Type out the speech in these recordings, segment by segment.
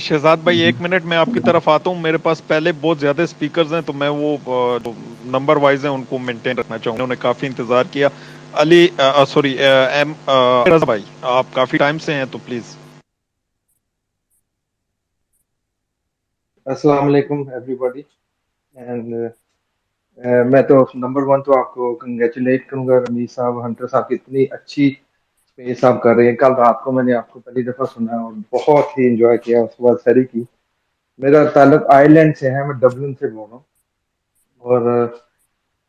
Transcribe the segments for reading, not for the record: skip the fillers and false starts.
شہزاد بھائی 1 منٹ میں آپ کی طرف آتا ہوں. میرے پاس پہلے بہت زیادہ اسپیکرز ہیں تو میں وہ جو نمبر وائز ہیں ان کو مینٹین رکھنا چاہوں گا. انہوں نے کافی انتظار کیا. علی سوری ایم رضا بھائی آپ کافی ٹائم سے ہیں تو پلیز. السلام علیکم ایوری باڈی. اینڈ میں تو نمبر ون تو آپ کو کنگریچولیٹ کروں گا رمیز صاحب، ہنٹر صاحب کی اتنی اچھی اسپیس آپ کر رہے ہیں. کل رات کو میں نے آپ کو پہلی دفعہ سنا اور بہت ہی انجوائے کیا. اس کے بعد سری کی. میرا تعلق آئرلینڈ سے ہے، میں ڈبلن سے بول رہا ہوں. اور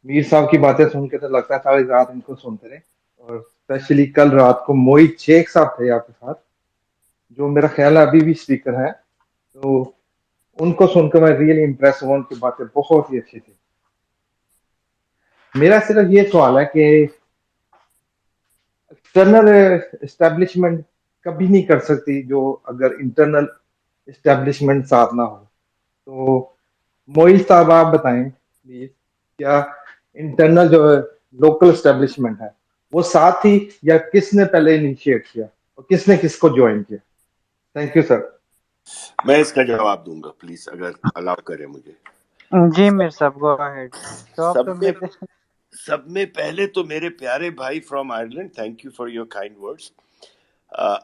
میر صاحب کی باتیں سن کے تو لگتا ہے ساری رات ان کو سنتے رہے. اور اسپیشلی کل رات کو موہت شیخ صاحب تھے آپ کے ساتھ، جو میرا خیال ہے ابھی بھی اسپیکر ہیں. تو ان کو سن کر میں ریئلی امپریس ہوا. ان کی باتیں بہت ہی اچھی تھی. میرا صرف یہ سوال ہے کہ ایکسٹرنل اسٹیبلشمنٹ کبھی نہیں کر سکتی جو اگر انٹرنل اسٹیبلشمنٹ ساتھ نہ ہو. تو موئز صاحب آپ بتائیں پلیز، کیا انٹرنل جو لوکل اسٹیبلشمنٹ ہے وہ ساتھ تھی یا کس نے پہلے انیشیٹ کیا اور کس نے کس کو جوائن کیا؟ Thank you sir. میں اس کا جواب دوں گا پلیز، اگر الاؤ کرے مجھے. جی میر صاحب گو اہیڈ. جواب تو سب میں پہلے تو میرے پیارے بھائی from Ireland, thank you for your kind words.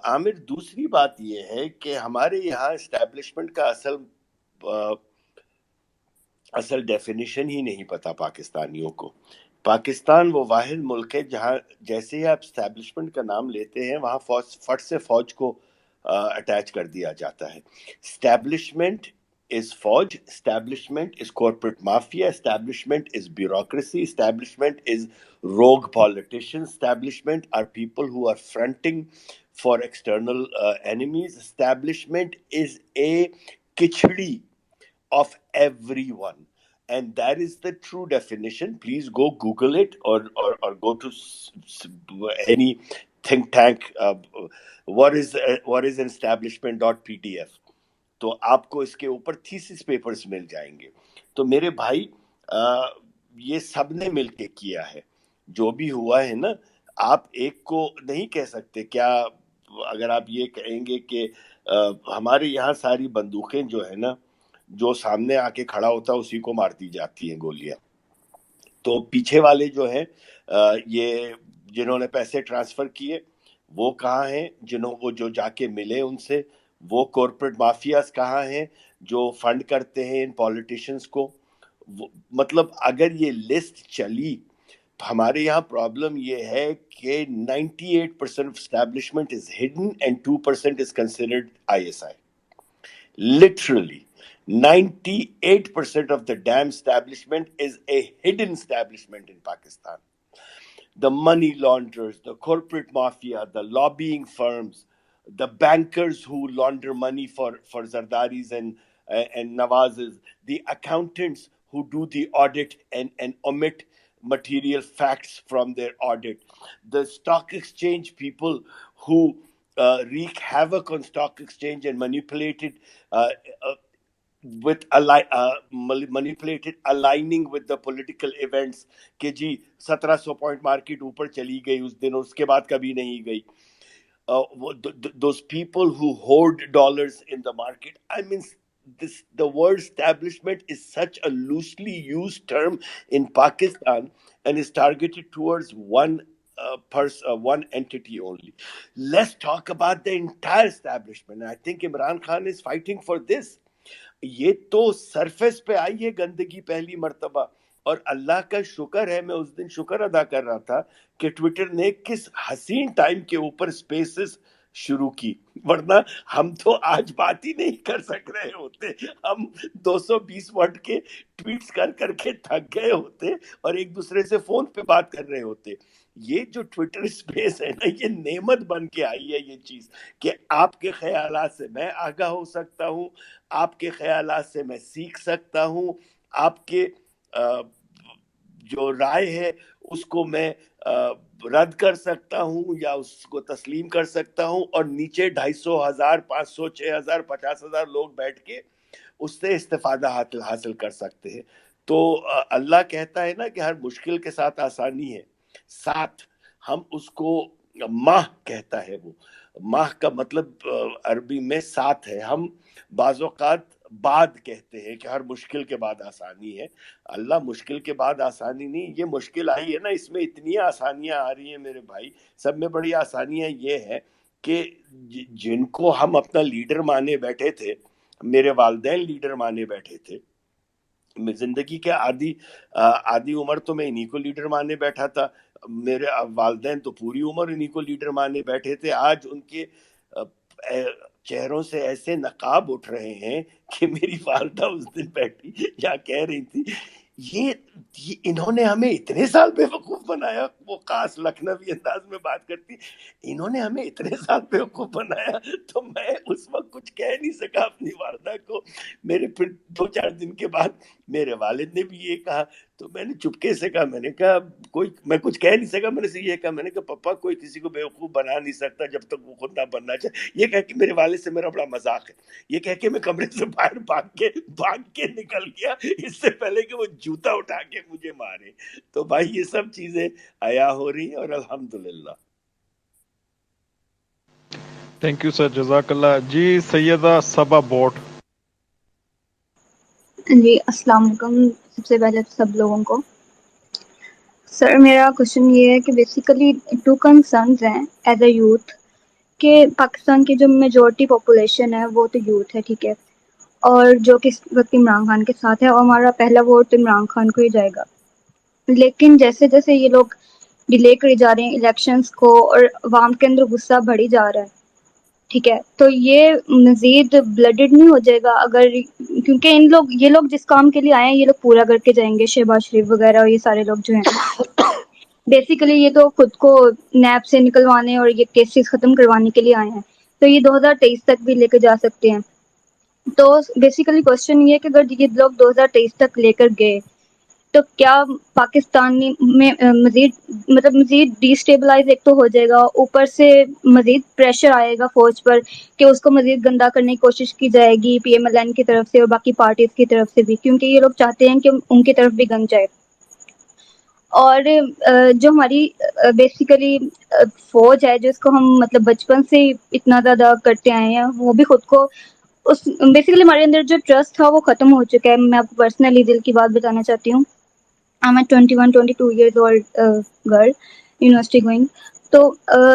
Aamir, دوسری بات یہ ہے کہ ہمارے یہاں اسٹیبلشمنٹ کا اصل ڈیفینیشن ہی نہیں پتا پاکستانیوں کو. پاکستان وہ واحد ملک ہے جہاں جیسے ہی آپ اسٹیبلشمنٹ کا نام لیتے ہیں وہاں فٹ سے فوج کو اٹیچ کر دیا جاتا ہے. اسٹیبلشمنٹ is فوج, establishment is corporate mafia, establishment is bureaucracy, establishment is rogue politicians, establishment are people who are fronting for external enemies, establishment is a kichdi of everyone, and that is the true definition. Please go Google it, or go to any think tank. What is an establishment.pdf. تو آپ کو اس کے اوپر thesis papers مل جائیں گے. تو میرے بھائی یہ سب نے مل کے کیا ہے جو بھی ہوا ہے نا. آپ ایک کو نہیں کہہ سکتے. کیا اگر آپ یہ کہیں گے کہ ہمارے یہاں ساری بندوقیں جو ہے نا، جو سامنے آ کے کھڑا ہوتا ہے اسی کو مارتی جاتی ہیں گولیاں. تو پیچھے والے جو ہیں یہ جنہوں نے پیسے ٹرانسفر کیے وہ کہاں ہیں؟ وہ جو جا کے ملے ان سے. وہ کورپوریٹ مافیاز کہاں ہیں جو فنڈ کرتے ہیں ان پولیٹیشینز کو؟ مطلب اگر یہ لسٹ چلی، ہمارے یہاں پرابلم یہ ہے کہ 98% of establishment is hidden and 2% is considered ISI. Literally 98% of the damn establishment is a hidden establishment in Pakistan. The money launderers, the corporate mafia, the lobbying firms, the bankers who launder money for Zardaris and Nawazes, the accountants who do the audit and omit material facts from their audit, the stock exchange people who wreak havoc on stock exchange and manipulated manipulated aligning with the political events کہ جی 1700 point market اوپر چلی گئی اس دن، اس کے بعد کبھی نہیں گئی. Those people who hoard dollars in the market. I mean, the word establishment is such a loosely used term in Pakistan and is targeted towards one one entity only. Let's talk about the entire establishment. I think Imran Khan is fighting for this. یہ تو surface پہ آئی ہے گندگی پہلی مرتبہ. اور اللہ کا شکر ہے، میں اس دن شکر ادا کر رہا تھا کہ ٹویٹر نے کس حسین ٹائم کے اوپر سپیسز شروع کی، ورنہ ہم تو آج بات ہی نہیں کر سک رہے ہوتے. ہم 220 ورڈ کے ٹویٹس کر کے تھک گئے ہوتے اور ایک دوسرے سے فون پہ بات کر رہے ہوتے. یہ جو ٹویٹر سپیس ہے نا، یہ نعمت بن کے آئی ہے یہ چیز کہ آپ کے خیالات سے میں آگاہ ہو سکتا ہوں، آپ کے خیالات سے میں سیکھ سکتا ہوں، آپ کے جو رائے ہے اس کو میں رد کر سکتا ہوں یا اس کو تسلیم کر سکتا ہوں، اور نیچے 250 1000 500 6000 50,000 لوگ بیٹھ کے اس سے استفادہ حاصل کر سکتے ہیں. تو اللہ کہتا ہے نا کہ ہر مشکل کے ساتھ آسانی ہے. ساتھ ہم اس کو ماہ کہتا ہے وہ ماہ کا مطلب عربی میں 7 ہے. ہم بعض اوقات بعد کہتے ہیں کہ ہر مشکل کے بعد آسانی ہے. اللہ مشکل کے بعد آسانی نہیں، یہ مشکل آئی ہے نا، اس میں اتنی آسانیاں آ رہی ہیں میرے بھائی. سب میں بڑی آسانیاں یہ ہے کہ جن کو ہم اپنا لیڈر مانے بیٹھے تھے، میرے والدین لیڈر مانے بیٹھے تھے، زندگی کے آدھی عمر تو میں انہی کو لیڈر مانے بیٹھا تھا. میرے والدین تو پوری عمر انہی کو لیڈر مانے بیٹھے تھے. آج ان کے چہروں سے ایسے نقاب اٹھ رہے ہیں کہ میری والدہ اس دن بیٹھی یا کہہ رہی تھی یہ انہوں نے ہمیں اتنے سال بے وقوف بنایا. وہ خاص لکھنوی انداز میں بات کرتی، انہوں نے ہمیں اتنے سال بے وقوف بنایا. تو میں اس وقت کچھ کہہ نہیں سکا اپنی والدہ کو. میرے پھر 2-4 دن کے بعد میرے والد نے بھی یہ کہا، تو میں نے چپکے سے کہا، میں نے کہا میں کچھ کہہ نہیں سکا. میں نے یہ کہا، میں نے کہا پپا کوئی کسی کو بیوقوف بنا نہیں سکتا جب تک وہ خود نہ بننا چاہے. یہ کہہ کے میرے والد سے میرا بڑا مذاق ہے. یہ کہہ کے میں کمرے سے باہر بھاگ کے نکل گیا اس سے پہلے کہ وہ جوتا اٹھا کے مجھے مارے. تو بھائی یہ سب چیزیں عیا ہو رہی ہیں اور الحمدللہ. تھینک یو سر، جزاک اللہ. جی سیدہ صبا بوٹ. جی السلام علیکم. سب سے پہلے سب لوگوں کو سر میرا کوشچن یہ ہے کہ بیسیکلی 2 کنسرنز ہیں ایز اے یوتھ کہ پاکستان کی جو میجورٹی پاپولیشن ہے وہ تو یوتھ ہے، ٹھیک ہے، اور جو کہ اس وقت عمران خان کے ساتھ ہے، اور ہمارا پہلا ووٹ عمران خان کو ہی جائے گا. لیکن جیسے جیسے یہ لوگ ڈیلے کرے جا رہے ہیں الیکشنز کو اور عوام کے اندر غصہ بڑھی جا رہا ہے، ٹھیک ہے، تو یہ مزید بلڈڈ نہیں ہو جائے گا اگر، کیونکہ یہ لوگ جس کام کے لیے آئے ہیں یہ لوگ پورا کر کے جائیں گے. شہباز شریف وغیرہ اور یہ سارے لوگ جو ہیں بیسیکلی یہ تو خود کو نیب سے نکلوانے اور یہ کیسز ختم کروانے کے لیے آئے ہیں، تو یہ 2023 تک بھی لے کے جا سکتے ہیں. تو بیسیکلی کوشچن یہ ہے کہ اگر یہ لوگ 2023 تک لے کر گئے تو کیا پاکستان میں مزید ڈی اسٹیبلائز ایک تو ہو جائے گا، اوپر سے مزید پریشر آئے گا فوج پر کہ اس کو مزید گندا کرنے کی کوشش کی جائے گی پی ایم ایل این کی طرف سے اور باقی پارٹیز کی طرف سے بھی، کیونکہ یہ لوگ چاہتے ہیں کہ ان کی طرف بھی گن جائے. اور جو ہماری بیسیکلی فوج ہے جس کو ہم مطلب بچپن سے ہی اتنا زیادہ کرتے آئے ہیں، وہ بھی خود کو بیسیکلی ہمارے اندر جو ٹرسٹ تھا وہ ختم ہو چکا ہے. میں آپ کو پرسنلی دل کی بات بتانا چاہتی ہوں. I'm a 22 years old girl, university going. تو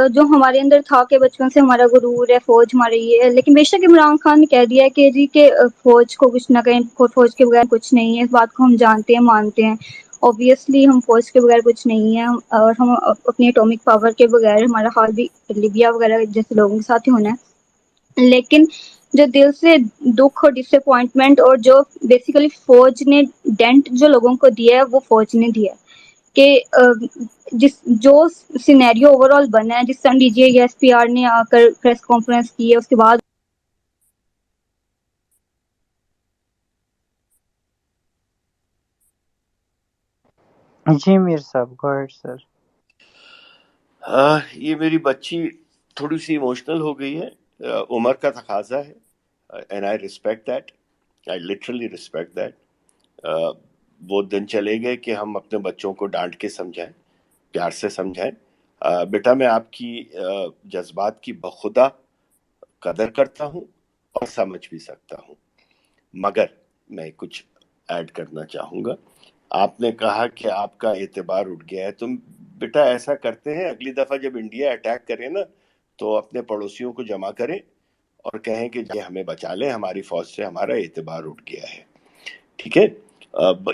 جو ہمارے اندر تھا کہ بچپن سے ہمارا غرور ہے فوج ہمارے یہ ہے، لیکن بے شک عمران خان نے کہہ دیا ہے کہ جی کہ فوج کو کچھ نہ کہیں، فوج کے بغیر کچھ نہیں ہے. اس بات کو ہم جانتے ہیں، مانتے ہیں. اوبویسلی ہم فوج کے بغیر کچھ نہیں ہیں، اور ہم اپنی ایٹامک پاور کے بغیر ہمارا حال بھی لیبیا وغیرہ جیسے لوگوں کے ساتھ ہی ہونا ہے. لیکن جو دل سے دکھ اور ڈس اپوائنٹمنٹ اور جو بیسیکلی فوج نے ڈینٹ جو لوگوں کو دیا ہے وہ فوج نے دیا ہے کہ جو سینیریو اوور آل بنا ہے، جس طرح D G S P R نے آ کر پریس کانفرنس کی ہے، اس کے بعد جی میر صاحب گو اہیڈ سر. یہ میری بچی تھوڑی سی ایموشنل ہو گئی ہے، عمر کا تقاضا ہے. And I respect that, I literally respect that. وہ دن چلے گئے کہ ہم اپنے بچوں کو ڈانٹ کے سمجھائیں، پیار سے سمجھائیں. بیٹا میں آپ کی جذبات کی بخدا قدر کرتا ہوں اور سمجھ بھی سکتا ہوں، مگر میں کچھ ایڈ کرنا چاہوں گا. آپ نے کہا کہ آپ کا اعتبار اٹھ گیا ہے. تم بیٹا ایسا کرتے ہیں، اگلی دفعہ جب انڈیا اٹیک کرے نا تو اپنے پڑوسیوں کو جمع کریں اور کہیں کہ یہ ہمیں بچا لیں، ہماری فوج سے ہمارا اعتبار اٹھ گیا ہے. ٹھیک ہے،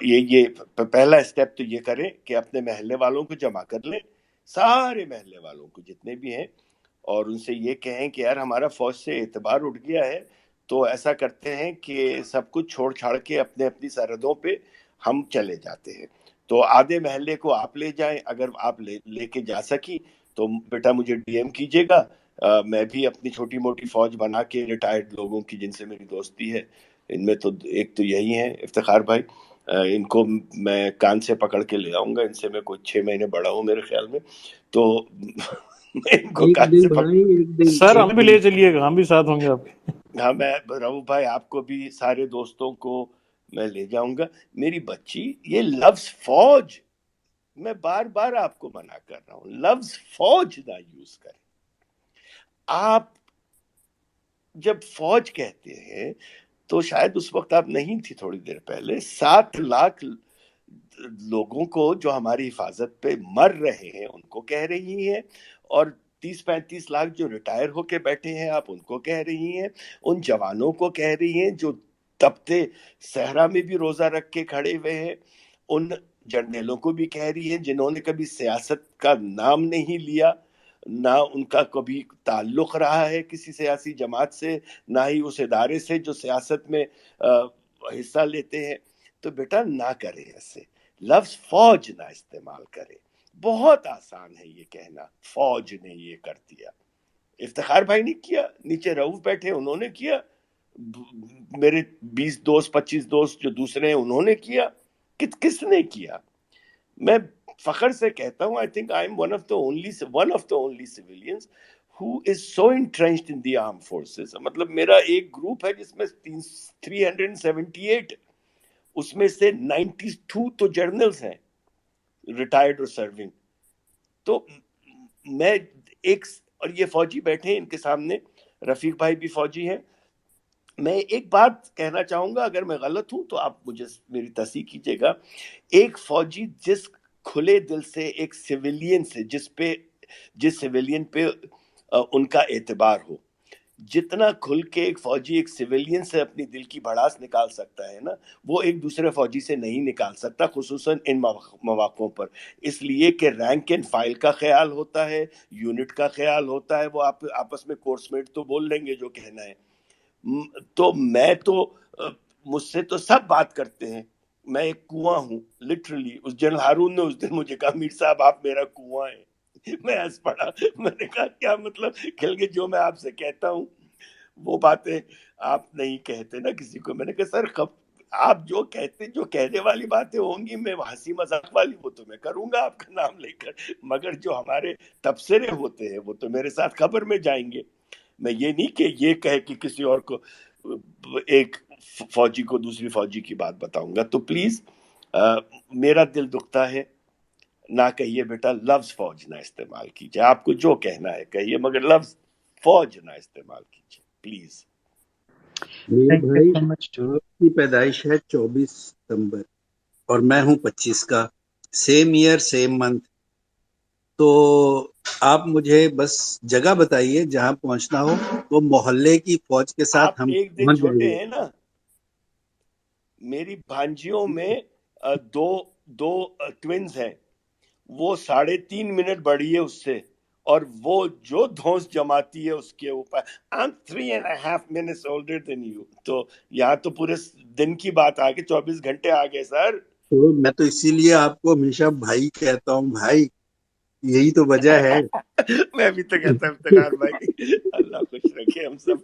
یہ پہلا اسٹیپ تو یہ کریں کہ اپنے محلے والوں کو جمع کر لیں، سارے محلے والوں کو جتنے بھی ہیں، اور ان سے یہ کہیں کہ یار ہمارا فوج سے اعتبار اٹھ گیا ہے. تو ایسا کرتے ہیں کہ سب کچھ چھوڑ چھاڑ کے اپنے اپنی سرحدوں پہ ہم چلے جاتے ہیں. تو آدھے محلے کو آپ لے جائیں، اگر آپ لے کے جا سکی تو بیٹا مجھے ڈی ایم کیجیے گا. میں بھی اپنی چھوٹی موٹی فوج بنا کے ریٹائرڈ لوگوں کی جن سے میری دوستی ہے، ان میں تو ایک تو یہی ہیں افتخار بھائی، ان کو میں کان سے پکڑ کے لے آؤں گا. ان سے میں کوئی 6 مہینے بڑا ہوں میرے خیال میں، تو میں ان کو کان سے پکڑ. سر ہمیں بھی لے چلیے گا، ہم بھی ساتھ ہوں گے آپ کے. ہاں میں رہو بھائی، آپ کو بھی سارے دوستوں کو میں لے جاؤں گا. میری بچی یہ لفظ فوج، میں بار بار آپ کو منع کر رہا ہوں، لفظ فوج نہ یوز کریں. آپ جب فوج کہتے ہیں تو شاید اس وقت آپ نہیں تھی، تھوڑی دیر پہلے 7 لاکھ لوگوں کو جو ہماری حفاظت پہ مر رہے ہیں ان کو کہہ رہی ہیں، اور 30-35 لاکھ جو ریٹائر ہو کے بیٹھے ہیں آپ ان کو کہہ رہی ہیں، ان جوانوں کو کہہ رہی ہیں جو تپتے صحرا میں بھی روزہ رکھ کے کھڑے ہوئے ہیں، ان جرنیلوں کو بھی کہہ رہی ہیں جنہوں نے کبھی سیاست کا نام نہیں لیا، نہ ان کا کبھی تعلق رہا ہے کسی سیاسی جماعت سے، نہ ہی اس ادارے سے جو سیاست میں حصہ لیتے ہیں. تو بیٹا نہ کرے ایسے، لفظ فوج نہ استعمال کرے. بہت آسان ہے یہ کہنا فوج نے یہ کر دیا. افتخار بھائی نے کیا، نیچے رؤف بیٹھے انہوں نے کیا، میرے 20 دوست 25 دوست جو دوسرے ہیں انہوں نے کیا. کس نے کیا؟ میں فخر سے کہتا ہوں، I think I am one of the only civilians who is so entrenched in the armed forces. مطلب میرا ایک گروپ ہے جس میں 378، اس میں سے 92 تو جرنلز ہیں ریٹائرڈ اور سرونگ. تو میں ایک، اور یہ فوجی بیٹھے ہیں ان کے سامنے، رفیق بھائی بھی فوجی ہیں. میں ایک بات کہنا چاہوں گا، اگر میں غلط ہوں تو آپ مجھے میری تصحیح کیجیے گا. ایک فوجی جس کھلے دل سے ایک سویلین سے جس سویلین پہ ان کا اعتبار ہو، جتنا کھل کے ایک فوجی ایک سویلین سے اپنی دل کی بھڑاس نکال سکتا ہے نا، وہ ایک دوسرے فوجی سے نہیں نکال سکتا، خصوصاً ان مواقعوں پر. اس لیے کہ رینک اینڈ فائل کا خیال ہوتا ہے، یونٹ کا خیال ہوتا ہے. وہ آپس میں کورس میٹ تو بول لیں گے جو کہنا ہے. تو مجھ سے تو سب بات کرتے ہیں، میں ایک کنواں ہوں لٹرلی. اس جنرل ہارون نے اس دن مجھے کہا میر صاحب آپ میرا کنواں ہیں. میں ہنس پڑا، میں نے کہا کیا مطلب؟ کھل کے جو میں آپ سے کہتا ہوں وہ باتیں آپ نہیں کہتے نا کسی کو. میں نے کہا سر آپ جو کہتے، جو کہنے والی باتیں ہوں گی، میں ہنسی مذاق والی وہ تو میں کروں گا آپ کا نام لے کر، مگر جو ہمارے تبصرے ہوتے ہیں وہ تو میرے ساتھ خبر میں جائیں گے. میں یہ نہیں کہ یہ کہے کہ کسی اور کو، ایک فوجی کو دوسری فوجی کی بات بتاؤں گا. تو پلیز میرا دل دکھتا ہے، نہ کہیے بیٹا لفظ فوج نہ استعمال کیجیے. آپ کو جو کہنا ہے کہیے، مگر لفظ فوج نہ استعمال کیجیے پلیز. میر تھینک یو بھائی، سو مچ. آپ کی پیدائش ہے 24 ستمبر اور میں ہوں 25 کا، سیم ایئر سیم منتھ. تو آپ مجھے بس جگہ بتائیے جہاں پہنچنا ہو، وہ محلے کی فوج کے ساتھ آپ ہم ایک دن پہنچ جائیں چھوٹے گے. ہیں نا. میری بھانجیوں میں دو ٹوینز ہیں، وہ 3.5 منٹ بڑی ہے اس سے، اور وہ جو دھونس جماتی ہے اس کے اوپر. I'm 3.5 minutes older than you. تو یہاں تو پورے دن کی بات آ گئی، 24 گھنٹے آ گئے سر. تو میں تو اسی لیے آپ کو ہمیشہ بھائی کہتا ہوں، بھائی یہی تو وجہ ہے. میں بھی تو کہتا ہوں افتخار بھائی، اللہ خوش رکھے ہم سب.